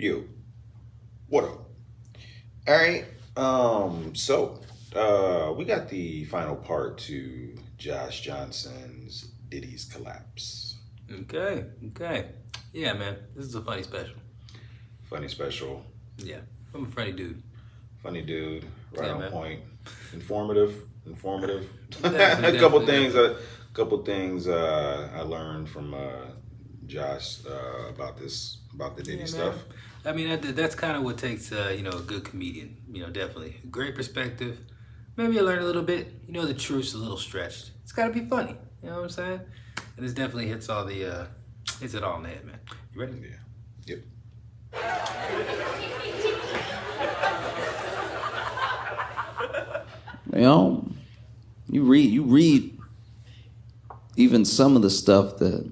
You, what up? All right. We got the final part to Josh Johnson's Diddy's collapse. Okay. Yeah, man. This is a funny special. Funny special. Yeah. I'm a funny dude. Funny dude. Right Yeah, on man. point. Informative. Definitely, a couple definitely. things. I learned from Josh about the Diddy Yeah, stuff. man. I mean, that's kind of what takes, a good comedian. Definitely. Great perspective. Maybe I learned a little bit. The truth's a little stretched. It's got to be funny. You know what I'm saying? And this definitely hits hits it all in the head, man. You ready? Yeah. Yep. You read even some of the stuff that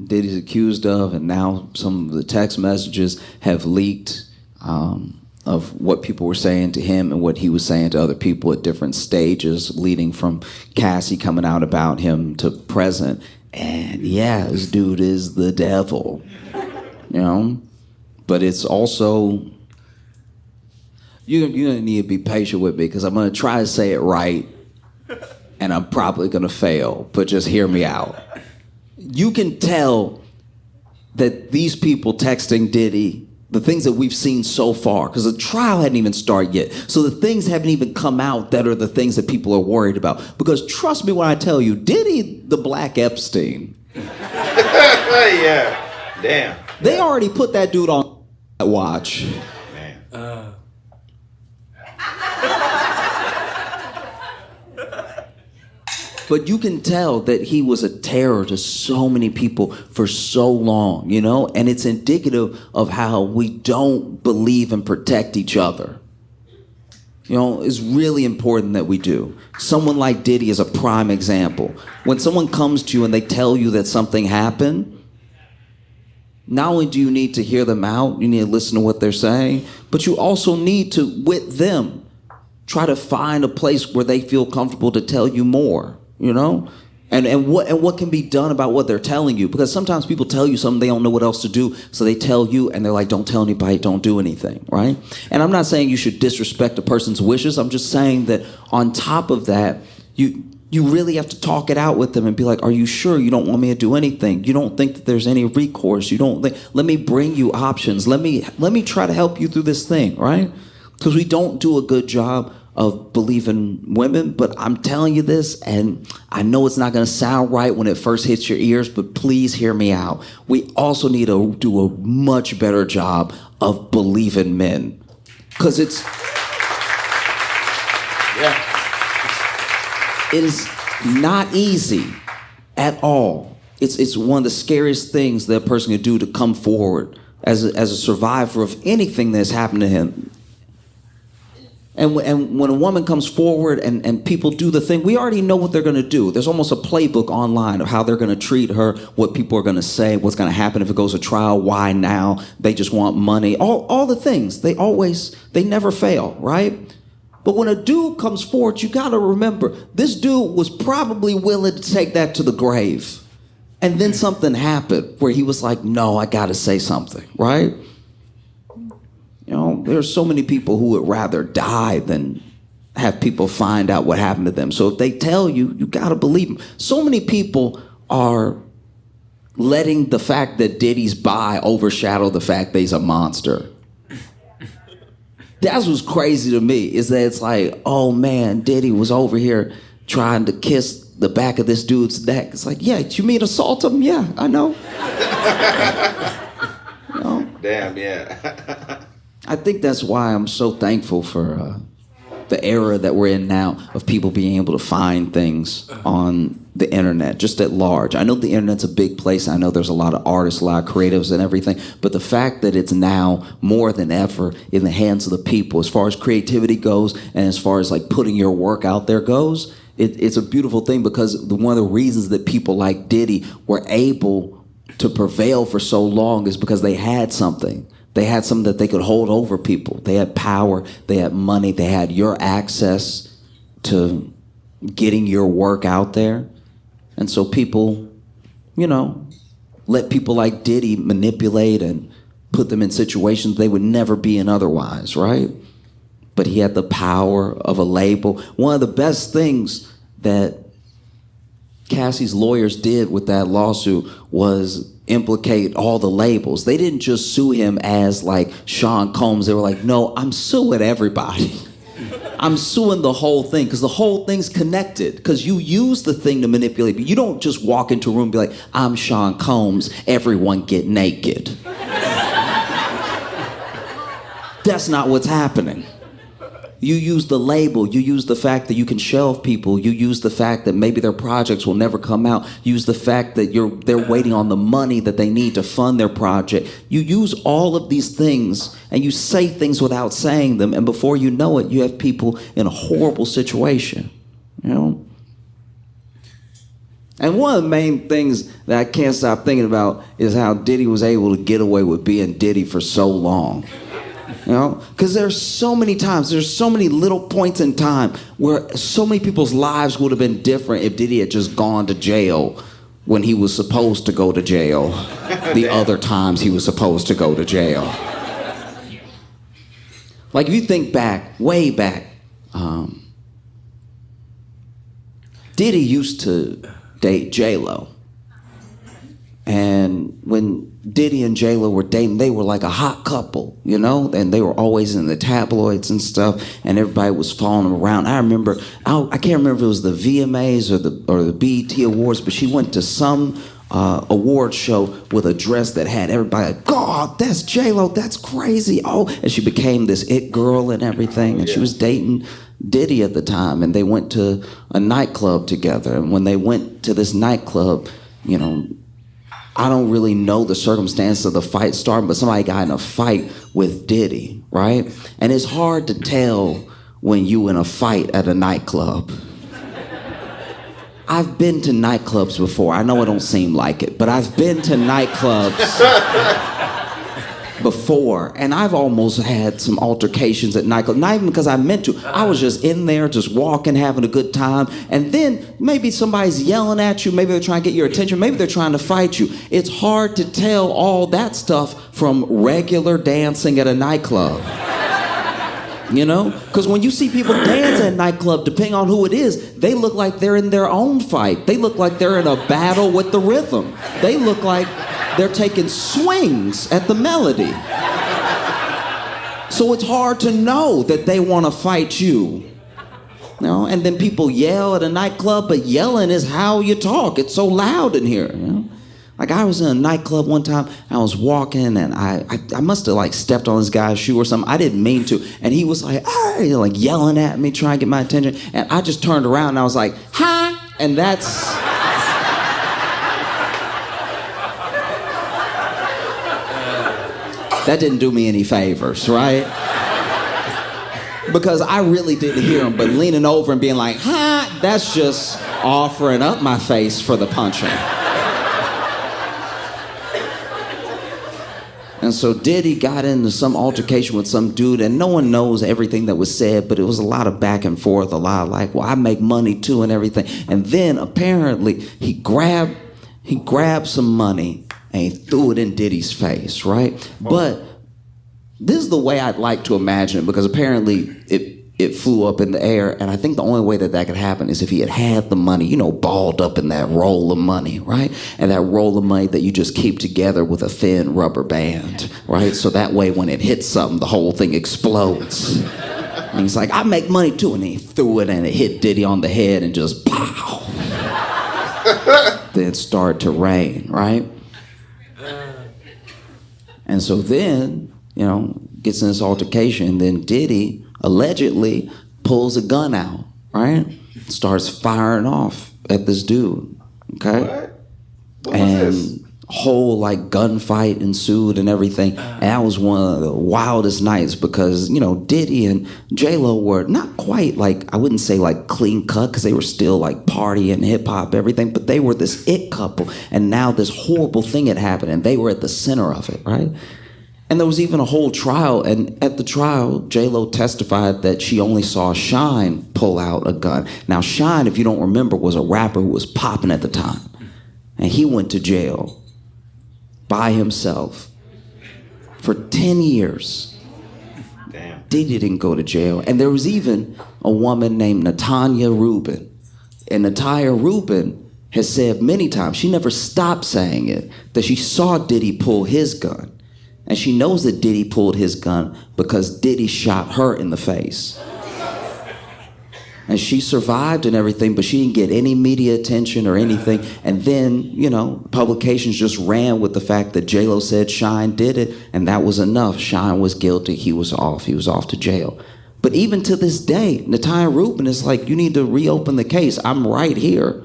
Diddy's accused of, and now some of the text messages have leaked of what people were saying to him and what he was saying to other people at different stages, leading from Cassie coming out about him to present. And yeah, this dude is the devil, But it's also, you're gonna need to be patient with me because I'm gonna try to say it right, and I'm probably gonna fail. But just hear me out. You can tell that these people texting Diddy, the things that we've seen so far, because the trial hadn't even started yet. So the things haven't even come out that are the things that people are worried about. Because trust me when I tell you, Diddy, the Black Epstein. Yeah. Damn. They already put that dude on watch. Man. But you can tell that he was a terror to so many people for so long, And it's indicative of how we don't believe and protect each other. It's really important that we do. Someone like Diddy is a prime example. When someone comes to you and they tell you that something happened, not only do you need to hear them out, you need to listen to what they're saying, but you also need to, with them, try to find a place where they feel comfortable to tell you more. And what can be done about what they're telling you, because sometimes people tell you something, they don't know what else to do, so they tell you and they're like, don't tell anybody, don't do anything, right? And I'm not saying you should disrespect a person's wishes. I'm just saying that on top of that, you really have to talk it out with them and be like, are you sure you don't want me to do anything? You don't think that there's any recourse? You don't think, let me bring you options, let me try to help you through this thing, right? Because we don't do a good job of believing women, but I'm telling you this, and I know it's not going to sound right when it first hits your ears, but please hear me out. We also need to do a much better job of believing men, because it is not easy at all. It's one of the scariest things that a person can do, to come forward as a survivor of anything that's happened to him. And when a woman comes forward and people do the thing, we already know what they're going to do. There's almost a playbook online of how they're going to treat her, what people are going to say, what's going to happen if it goes to trial, why now, they just want money, all the things. They never fail, right? But when a dude comes forward, you got to remember, this dude was probably willing to take that to the grave. And then something happened where he was like, no, I got to say something, right? There's so many people who would rather die than have people find out what happened to them. So if they tell you, you got to believe them. So many people are letting the fact that Diddy's bi overshadow the fact that he's a monster. That's what's crazy to me, is that it's like, oh man, Diddy was over here trying to kiss the back of this dude's neck. It's like, yeah, you mean assault him? Yeah, I know. Damn, yeah. I think that's why I'm so thankful for the era that we're in now, of people being able to find things on the internet, just at large. I know the internet's a big place. I know there's a lot of artists, a lot of creatives and everything, but the fact that it's now more than ever in the hands of the people, as far as creativity goes, and as far as like putting your work out there goes, it's a beautiful thing, because one of the reasons that people like Diddy were able to prevail for so long is because they had something. They had something that they could hold over people. They had power, they had money, they had your access to getting your work out there. And so people, let people like Diddy manipulate and put them in situations they would never be in otherwise, right? But he had the power of a label. One of the best things that Cassie's lawyers did with that lawsuit was implicate all the labels. They didn't just sue him as like Sean Combs. They were like, no, I'm suing everybody. I'm suing the whole thing because the whole thing's connected because you use the thing to manipulate. But you don't just walk into a room and be like, I'm Sean Combs, everyone get naked. That's not what's happening. You use the label. You use the fact that you can shelve people. You use the fact that maybe their projects will never come out. You use the fact that they're waiting on the money that they need to fund their project. You use all of these things and you say things without saying them. And before you know it, you have people in a horrible situation, you know? And one of the main things that I can't stop thinking about is how Diddy was able to get away with being Diddy for so long. You know, because there's so many times, there's so many little points in time where so many people's lives would have been different if Diddy had just gone to jail when he was supposed to go to jail the other times he was supposed to go to jail. Like if you think back, way back, Diddy used to date J-Lo. And when Diddy and J-Lo were dating, they were like a hot couple, you know? And they were always in the tabloids and stuff, and everybody was following them around. I remember, I can't remember if it was the VMAs or the BET Awards, but she went to some award show with a dress that had everybody like, God, that's J-Lo, that's crazy. Oh, and she became this it girl and everything, and she was dating Diddy at the time, and they went to a nightclub together. And when they went to this nightclub, you know, I don't really know the circumstance of the fight starting, but somebody got in a fight with Diddy, right? And it's hard to tell when you in a fight at a nightclub. I've been to nightclubs before. I know it don't seem like it, but I've been to nightclubs before, and I've almost had some altercations at nightclubs. Not even because I meant to. I was just in there, just walking, having a good time, and then maybe somebody's yelling at you. Maybe they're trying to get your attention. Maybe they're trying to fight you. It's hard to tell all that stuff from regular dancing at a nightclub. You know? Because when you see people dance at a nightclub, depending on who it is, they look like they're in their own fight. They look like they're in a battle with the rhythm. They look like they're taking swings at the melody. So it's hard to know that they want to fight you. You know? And then people yell at a nightclub, but yelling is how you talk. It's so loud in here, you know? Like I was in a nightclub one time, I was walking and I must have like stepped on this guy's shoe or something. I didn't mean to. And he was like, hey, like yelling at me, trying to get my attention. And I just turned around and I was like, hi. And that's... that didn't do me any favors, right? Because I really didn't hear him, but leaning over and being like, ha, that's just offering up my face for the punching. And so Diddy got into some altercation with some dude, and no one knows everything that was said, but it was a lot of back and forth, a lot of like, well, I make money too and everything. And then apparently he grabbed some money and he threw it in Diddy's face, right? But this is the way I'd like to imagine it, because apparently it flew up in the air, and I think the only way that could happen is if he had the money, you know, balled up in that roll of money, right? And that roll of money that you just keep together with a thin rubber band, right? So that way when it hits something, the whole thing explodes. And he's like, I make money too, and he threw it and it hit Diddy on the head and just pow. Then it started to rain, right? And so then, you know, gets in this altercation, and then Diddy allegedly pulls a gun out, right? Starts firing off at this dude, okay? What and was this? Whole like gunfight ensued and everything. And that was one of the wildest nights because, you know, Diddy and J-Lo were not quite like, I wouldn't say like clean cut because they were still like party and hip hop, everything, but they were this it couple. And now this horrible thing had happened and they were at the center of it, right? And there was even a whole trial, and at the trial, J-Lo testified that she only saw Shine pull out a gun. Now, Shine, if you don't remember, was a rapper who was popping at the time. And he went to jail by himself for 10 years. Damn. Diddy didn't go to jail. And there was even a woman named Natanya Rubin. And Natanya Rubin has said many times, she never stopped saying it, that she saw Diddy pull his gun. And she knows that Diddy pulled his gun because Diddy shot her in the face. And she survived and everything, but she didn't get any media attention or anything. And then, you know, publications just ran with the fact that J-Lo said Shine did it, and that was enough. Shine was guilty. He was off. He was off to jail. But even to this day, Natanya Rubin is like, you need to reopen the case. I'm right here.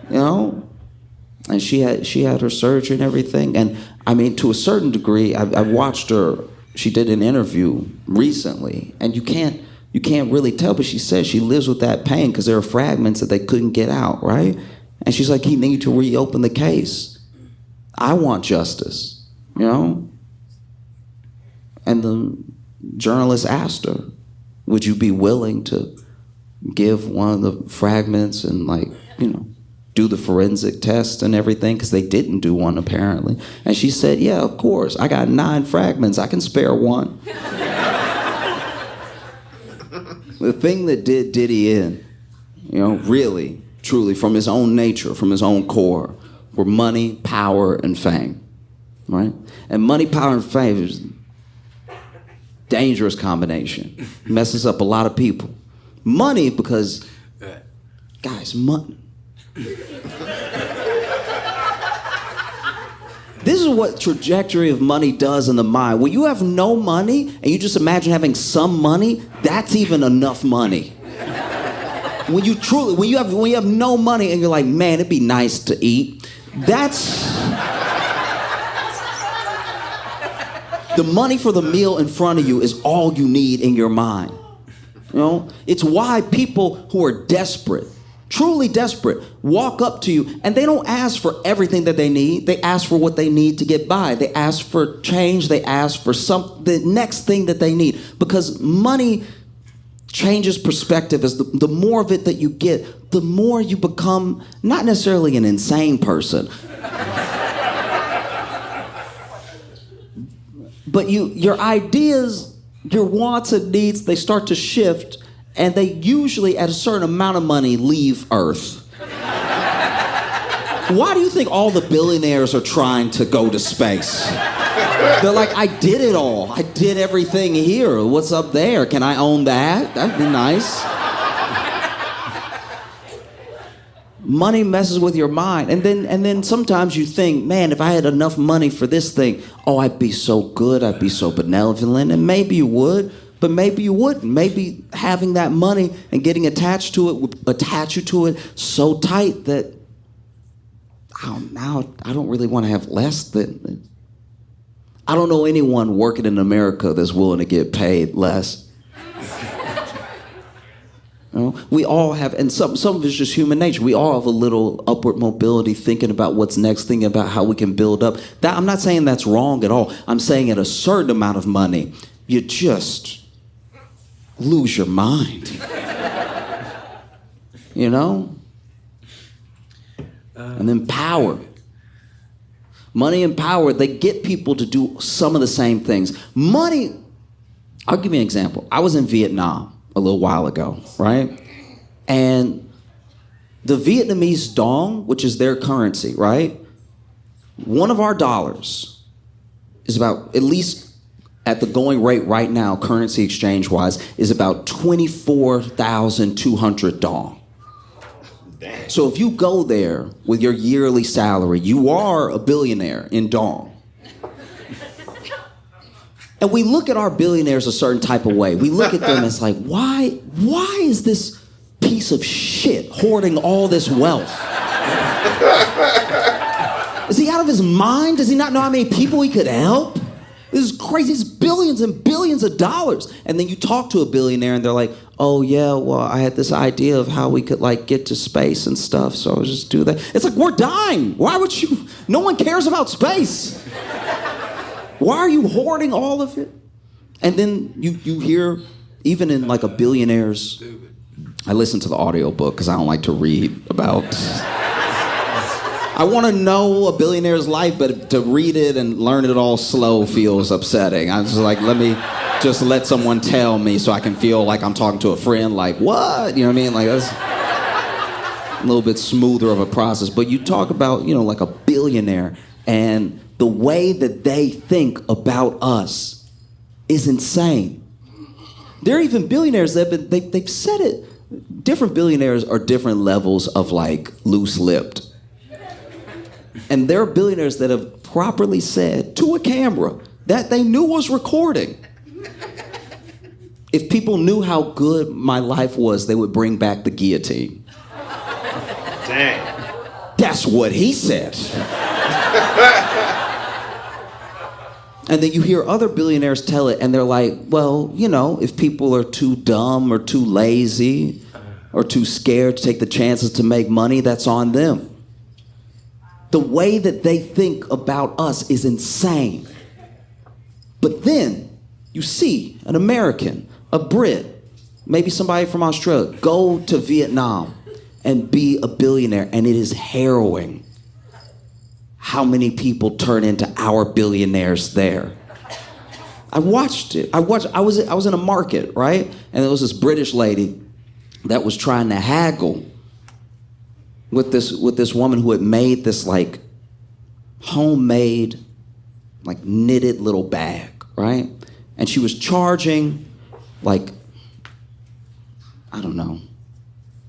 You know? And she had her surgery and everything. And I mean, to a certain degree, I watched her. She did an interview recently, and you can't really tell, but she said she lives with that pain because there are fragments that they couldn't get out, right? And she's like, he needs to reopen the case. I want justice, you know? And the journalist asked her, would you be willing to give one of the fragments and, like, you know, do the forensic test and everything? Because they didn't do one, apparently. And she said, yeah, of course. I got 9 fragments. I can spare one. The thing that did Diddy in, you know, really, truly, from his own nature, from his own core, were money, power, and fame, right? And money, power, and fame is a dangerous combination. Messes up a lot of people. Money, because, guys, money. This is what trajectory of money does in the mind. When you have no money and you just imagine having some money, that's even enough money. When you have no money and you're like, man, it'd be nice to eat. That's the money for the meal in front of you is all you need in your mind. You know, it's why people who are desperate, truly desperate, walk up to you and they don't ask for everything that they need. They ask for what they need to get by. They ask for change. They ask for the next thing that they need. Because money changes perspective. As the more of it that you get, the more you become not necessarily an insane person. But your ideas, your wants and needs, they start to shift. And they usually, at a certain amount of money, leave Earth. Why do you think all the billionaires are trying to go to space? They're like, I did it all. I did everything here. What's up there? Can I own that? That'd be nice. Money messes with your mind. And then sometimes you think, man, if I had enough money for this thing, oh, I'd be so good. I'd be so benevolent. And maybe you would. But maybe you wouldn't. Maybe having that money and getting attached to it would attach you to it so tight that now I don't really want to have less than. I don't know anyone working in America that's willing to get paid less. You know, we all have, and some of it's just human nature. We all have a little upward mobility, thinking about what's next, thinking about how we can build up. That, I'm not saying that's wrong at all. I'm saying at a certain amount of money, you just lose your mind. You know? And then power. Money and power, they get people to do some of the same things. Money, I'll give you an example. I was in Vietnam a little while ago, right? And the Vietnamese dong, which is their currency, right? One of our dollars is about, at least at the going rate right now, currency exchange-wise, is about 24,200 dong. Damn. So if you go there with your yearly salary, you are a billionaire in dong. And we look at our billionaires a certain type of way. We look at them as like, why is this piece of shit hoarding all this wealth? Is he out of his mind? Does he not know how many people he could help? This is crazy. It's billions and billions of dollars. And then you talk to a billionaire and they're like, oh yeah, well, I had this idea of how we could like get to space and stuff, so I'll just do that. It's like, we're dying. Why would you? No one cares about space. Why are you hoarding all of it? And then you hear, even in like a billionaire's, I listen to the audiobook because I don't like to read about I want to know a billionaire's life, but to read it and learn it all slow feels upsetting. I'm just like, let me just let someone tell me so I can feel like I'm talking to a friend, like, what? You know what I mean? Like, that's a little bit smoother of a process. But you talk about, like a billionaire, and the way that they think about us is insane. There are even billionaires they've said it. Different billionaires are different levels of like loose-lipped. And there are billionaires that have properly said to a camera that they knew was recording. If people knew how good my life was, they would bring back the guillotine. Dang. That's what he said. And then you hear other billionaires tell it, and they're like, well, if people are too dumb or too lazy or too scared to take the chances to make money, that's on them. The way that they think about us is insane. But then you see an American, a Brit, maybe somebody from Australia, go to Vietnam and be a billionaire, and it is harrowing how many people turn into our billionaires there. I watched it. I was in a market, right? And there was this British lady that was trying to haggle with this woman who had made this like homemade, like knitted little bag, right? And she was charging like, I don't know,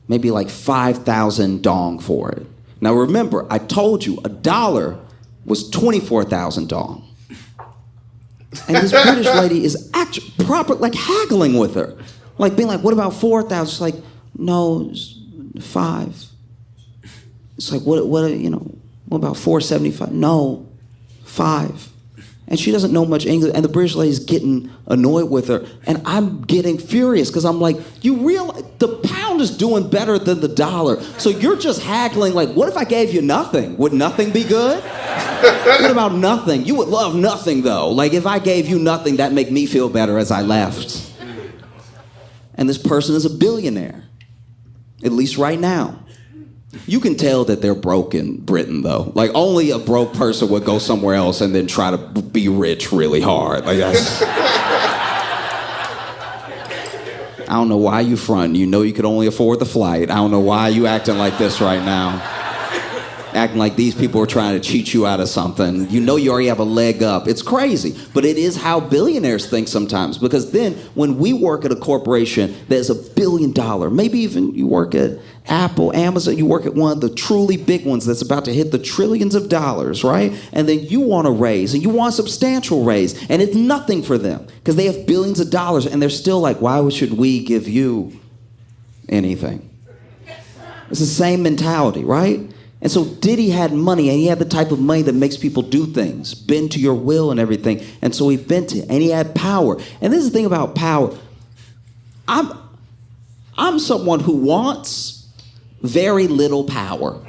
maybe like 5,000 dong for it. Now remember, I told you $1 was 24,000 dong. And this British lady is actually like haggling with her. Like being like, what about 4,000? She's like, no, it's 5. It's like, what about 475? No, 5. And she doesn't know much English, and the British lady's getting annoyed with her, and I'm getting furious because I'm like, you realize the pound is doing better than the dollar, so you're just haggling like, what if I gave you nothing? Would nothing be good? What about nothing? You would love nothing though. Like if I gave you nothing, that'd make me feel better as I left. And this person is a billionaire, at least right now. You can tell that they're broke in Britain, though. Like, only a broke person would go somewhere else and then try to be rich really hard. Like, that's... I don't know why you front. You know you could only afford the flight. I don't know why you acting like this right now. Acting like these people are trying to cheat you out of something. You know you already have a leg up. It's crazy. But it is how billionaires think sometimes. Because then when we work at a corporation that's $1 billion, maybe even you work at Apple, Amazon, you work at one of the truly big ones that's about to hit the trillions of dollars, right? And then you want a raise, and you want a substantial raise, and it's nothing for them because they have billions of dollars, and they're still like, why should we give you anything? It's the same mentality, right? And so Diddy had money, and he had the type of money that makes people do things, bend to your will and everything. And so he bent it, and he had power. And this is the thing about power. I'm someone who wants very little power.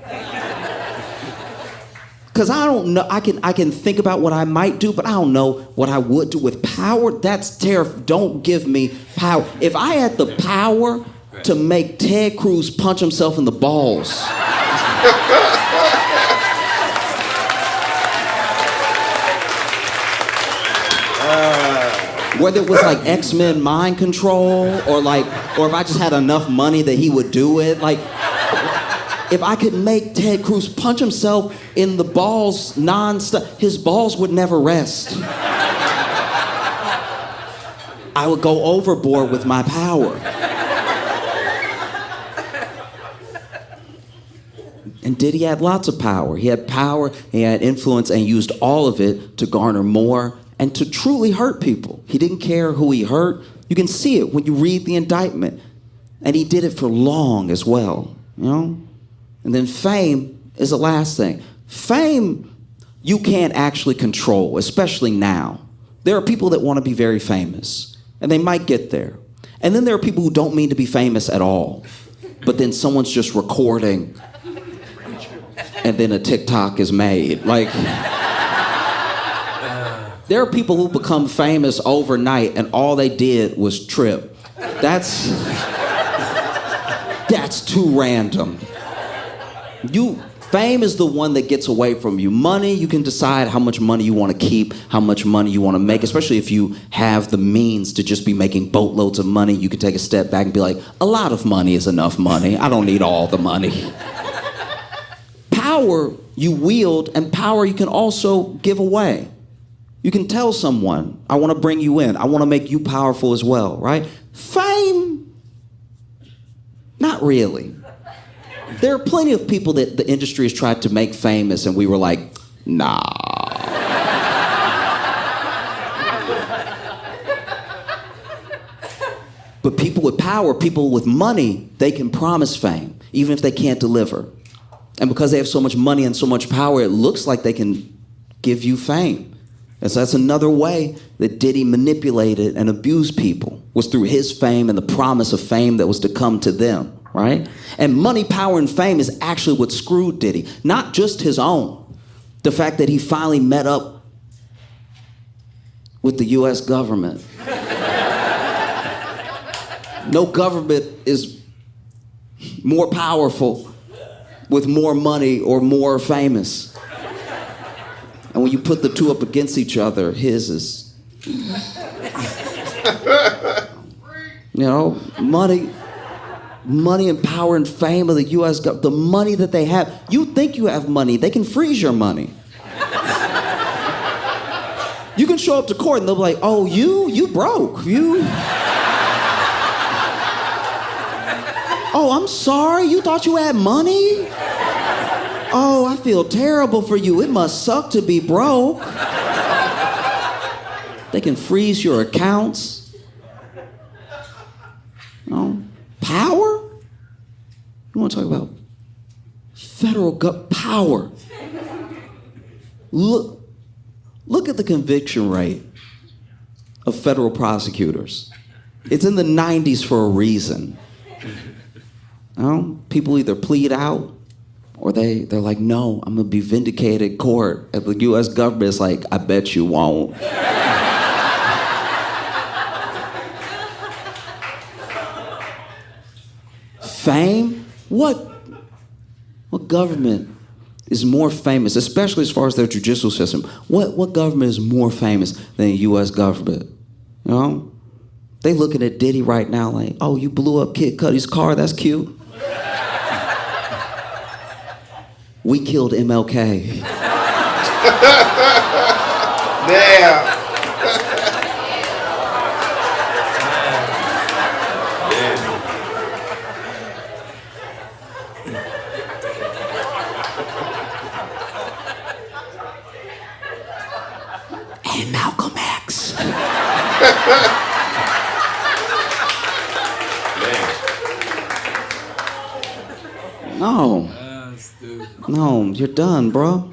Because I don't know, I can think about what I might do, but I don't know what I would do with power. That's terrifying. Don't give me power. If I had the power to make Ted Cruz punch himself in the balls... Whether it was like X-Men mind control or if I just had enough money that he would do it. Like, if I could make Ted Cruz punch himself in the balls non-stop, his balls would never rest. I would go overboard with my power. And Diddy had lots of power. He had power, he had influence, and used all of it to garner more and to truly hurt people. He didn't care who he hurt. You can see it when you read the indictment. And he did it for long as well, And then fame is the last thing. Fame, you can't actually control, especially now. There are people that want to be very famous, and they might get there. And then there are people who don't mean to be famous at all. But then someone's just recording, and then a TikTok is made. Like, there are people who become famous overnight, and all they did was trip. That's too random. Fame is the one that gets away from you. Money, you can decide how much money you want to keep, how much money you want to make, especially if you have the means to just be making boatloads of money. You can take a step back and be like, a lot of money is enough money. I don't need all the money. Power you wield, and power you can also give away. You can tell someone, I want to bring you in. I want to make you powerful as well, right? Fame, not really. There are plenty of people that the industry has tried to make famous, and we were like, nah. But people with power, people with money, they can promise fame, even if they can't deliver. And because they have so much money and so much power, it looks like they can give you fame. And so that's another way that Diddy manipulated and abused people, was through his fame and the promise of fame that was to come to them. Right? And money, power, and fame is actually what screwed Diddy. Not just his own. The fact that he finally met up with the U.S. government. No government is more powerful with more money or more famous. And when you put the two up against each other, his is... Money and power and fame of the U.S. government, the money that they have. You think you have money, they can freeze your money. You can show up to court and they'll be like, oh, you broke. Oh, I'm sorry, you thought you had money? Oh, I feel terrible for you. It must suck to be broke. They can freeze your accounts. Power? You want to talk about federal power? Look at the conviction rate of federal prosecutors. It's in the 90s for a reason. People either plead out or they're like, no, I'm going to be vindicated in court. And the U.S. government is like, I bet you won't. Fame? What government is more famous, especially as far as their judicial system? What government is more famous than the U.S. government? They looking at Diddy right now like, oh, you blew up Kid Cudi's car, that's cute. We killed MLK. Damn. And Malcolm X. No, you're done, bro.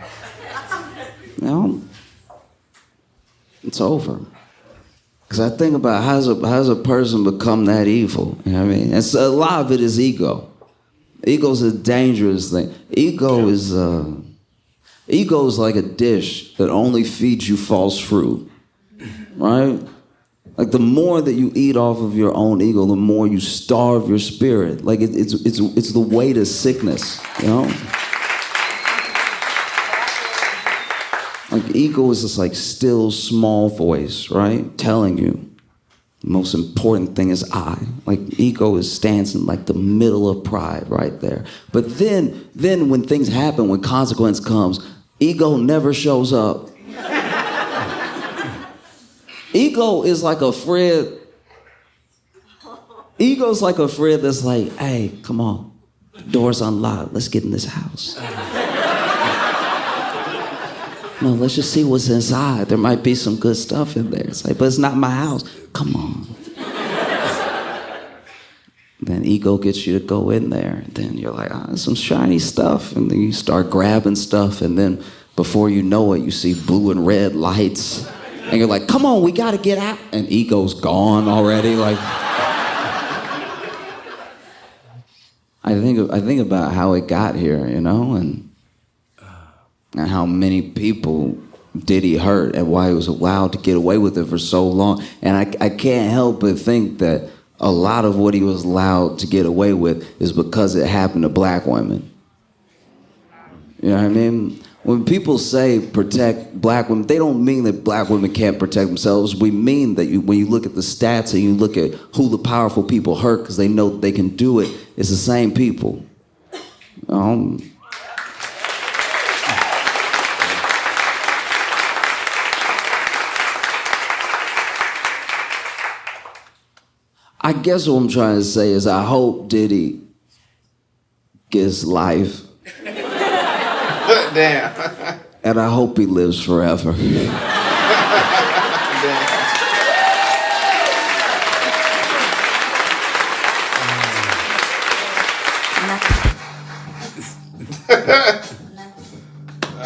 It's over. Because I think about how does a person become that evil? You know what I mean? And so a lot of it is ego. Ego is a dangerous thing. Ego is like a dish that only feeds you false fruit, right? Like the more that you eat off of your own ego, the more you starve your spirit. Like it's the way to sickness, you know? Like ego is this like still small voice, right? Telling you the most important thing is I. Like ego stands in like the middle of pride right there. But then when things happen, when consequence comes, ego never shows up. Ego is like a friend. Ego's like a friend that's like, hey, come on, door's unlocked. Let's get in this house. No, let's just see what's inside. There might be some good stuff in there. It's like, but it's not my house. Come on. Then ego gets you to go in there. And then you're like, there's some shiny stuff. And then you start grabbing stuff. And then before you know it, you see blue and red lights. And you're like, come on, we got to get out. And ego's gone already. Like, I think about how it got here, you know, and how many people Diddy hurt and why he was allowed to get away with it for so long. And I can't help but think that a lot of what he was allowed to get away with is because it happened to black women. You know what I mean? When people say protect black women, they don't mean that black women can't protect themselves. We mean that when you look at the stats and you look at who the powerful people hurt because they know that they can do it, it's the same people. I guess what I'm trying to say is I hope Diddy gets life. Damn. And I hope he lives forever.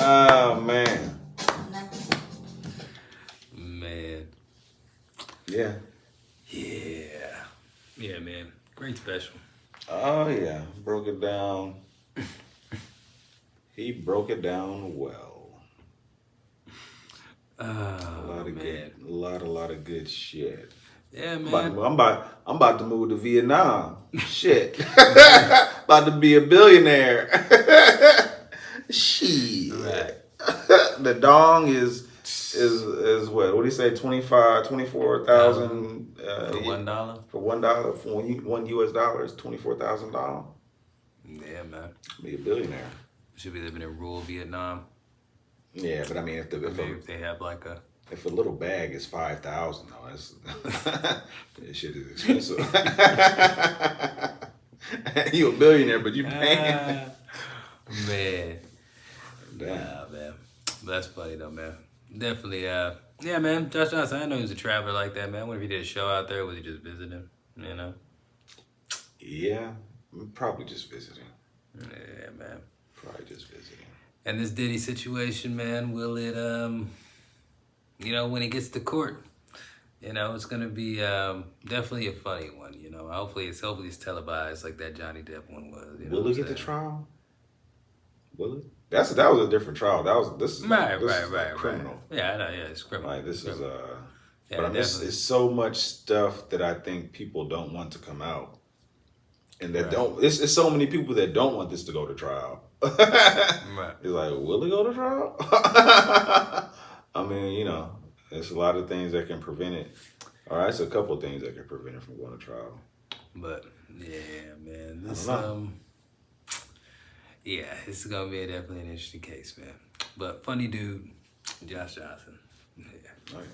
Oh, man. Man. Yeah. Yeah. Yeah, man. Great special. Oh, yeah. Broke it down. He broke it down well. Oh, A lot of man. good, a lot of good shit. Yeah, man. I'm about to move to Vietnam. Shit. About to be a billionaire. Shit. Right. The dong is what? What do you say? 24,000 For $1? for $1 for one US dollar is $24,000. Yeah, man. Be a billionaire. Should be living in rural Vietnam. Yeah, but I mean, if They have like a... if a little bag is 5,000, though, that's that shit is expensive. You a billionaire, but you paying. Man. Damn. Nah, man. But that's funny though, man. Definitely, yeah, man. Josh Johnson, I know he was a traveler like that, man. What if he did a show out there? Was he just visiting? You know? Yeah, probably just visiting. Yeah, man. Probably just visiting. And this Diddy situation, man, will it, you know, when it gets to court, you know, it's gonna be definitely a funny one. You know, hopefully it's televised like that Johnny Depp one was. You know Will it get the trial? Will it? That was a different trial. This is right. criminal. Yeah, I know. Yeah, it's criminal. Like this is Yeah, but I mean, it's so much stuff that I think people don't want to come out, and that don't. It's so many people that don't want this to go to trial. Right. It's like, will it go to trial? I mean, you know, there's a lot of things that can prevent it. All right, it's a couple of things that can prevent it from going to trial. But yeah, man, this yeah, this is gonna be definitely an interesting case, man. But funny dude, Josh Johnson. Yeah. Oh, yeah.